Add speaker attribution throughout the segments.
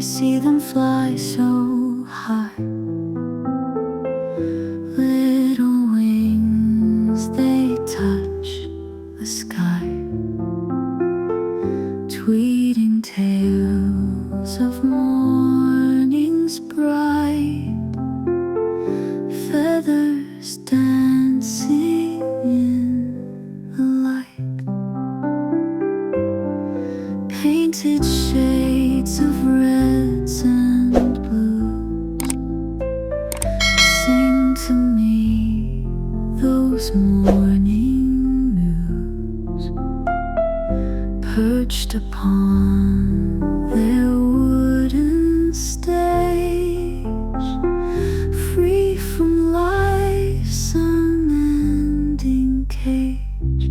Speaker 1: see them fly so high. Little wings, they touch the sky, tweeting tales of mornings bright, feathers dancing in the light, painted shades of reds and blues. Sing to me those morning news, perched upon their wooden stage, free from life's unending cage.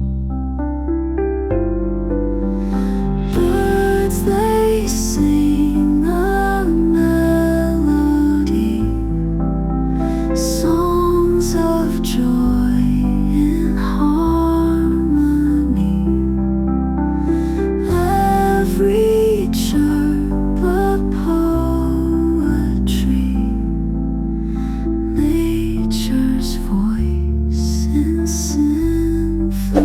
Speaker 1: Birds, they sing a melody, songs of joy in harmony. Every chirp a poetry, nature's voice in symphony.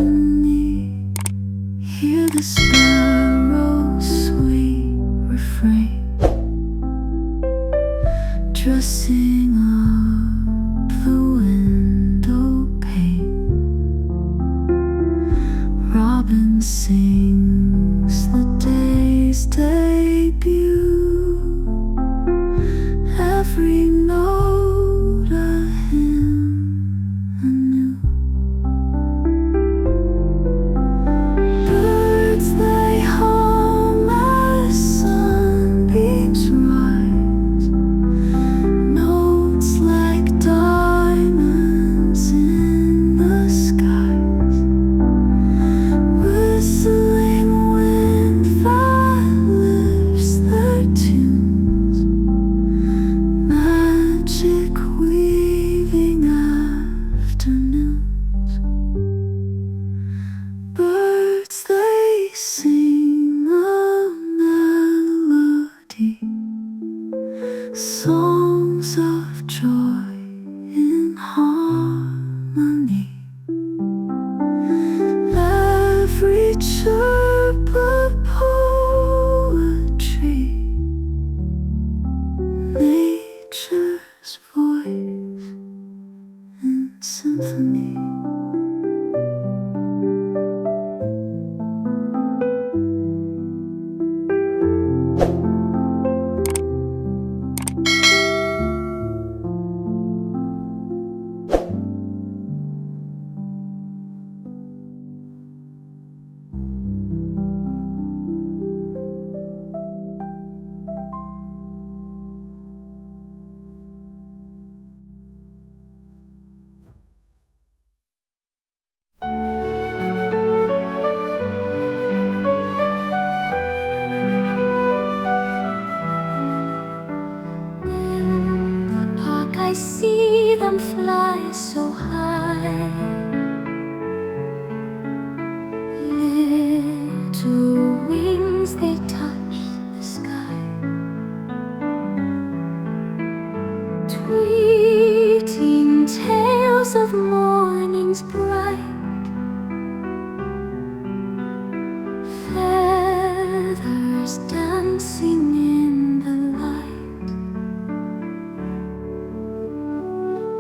Speaker 1: Hear the sparrow's sweet refrain, dressing up the window pane. Robin sings the day's debut, every note a hymn anew. Birds, they hum as sunbeams rise, notes like diamonds in the skies. Whistling wind that lifts their tunes, magic weaving afternoons. Birds, they sing a melody, songs of joy in harmony. Every chirp a poetry, nature's voice in symphony. I see them fly so high. Little wings, they touch the sky, tweeting tales of mornings bright, feathers dancing in the light,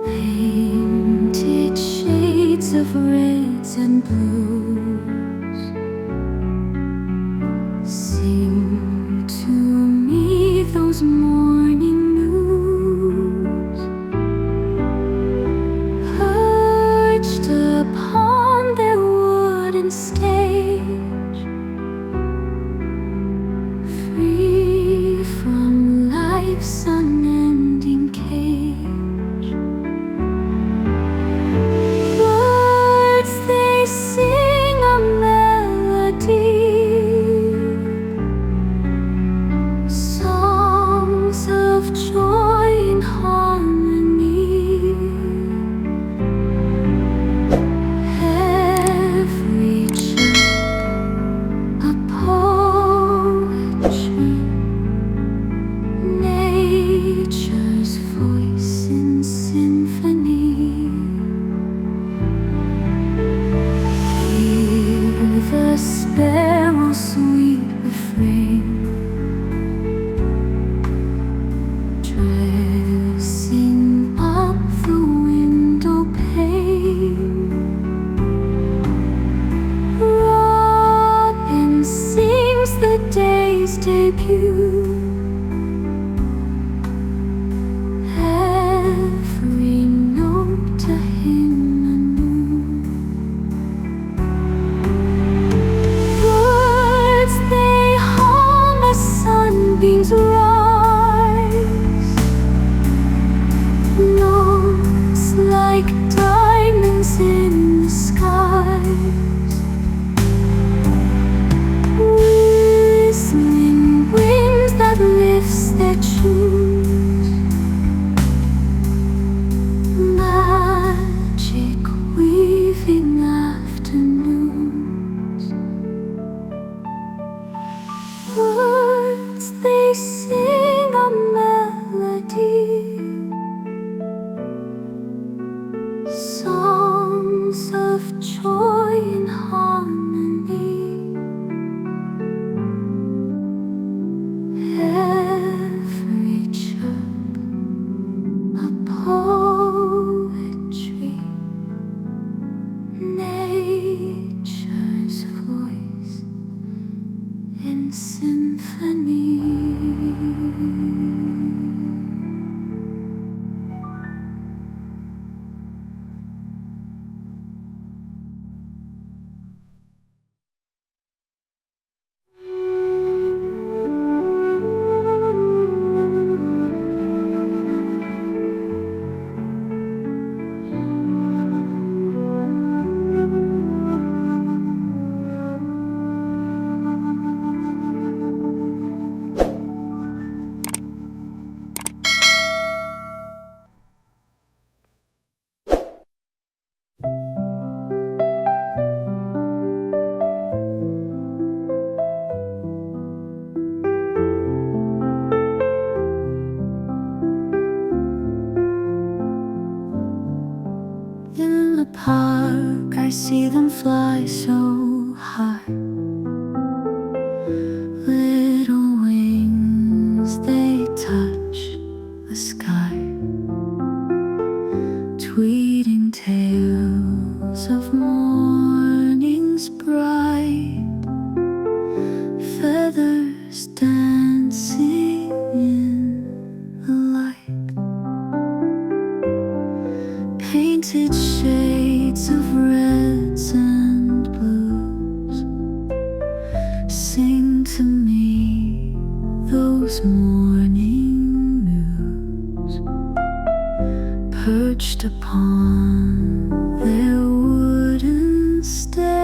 Speaker 1: painted shades of reds and blues. Sing to me those morning news, perched upon their wooden stage, free from life's unending cage. Birds, they sing debut. Every note to him anew. Birds they hum as sunbeams rise. Notes like diamonds in the skies. Whistling winds that lifts their tunes. Magic weaving afternoons. Words they sing a melody. Songs of joy and harmony. Every chirp a poetry. Nature's voice in symphony. In the park, I see them fly so high. Little wings, they touch the sky, tweeting tales of mornings bright, feathers dancing in the light. Painted shades of reds and blues sing to me those morning news. Perched upon their wooden steps,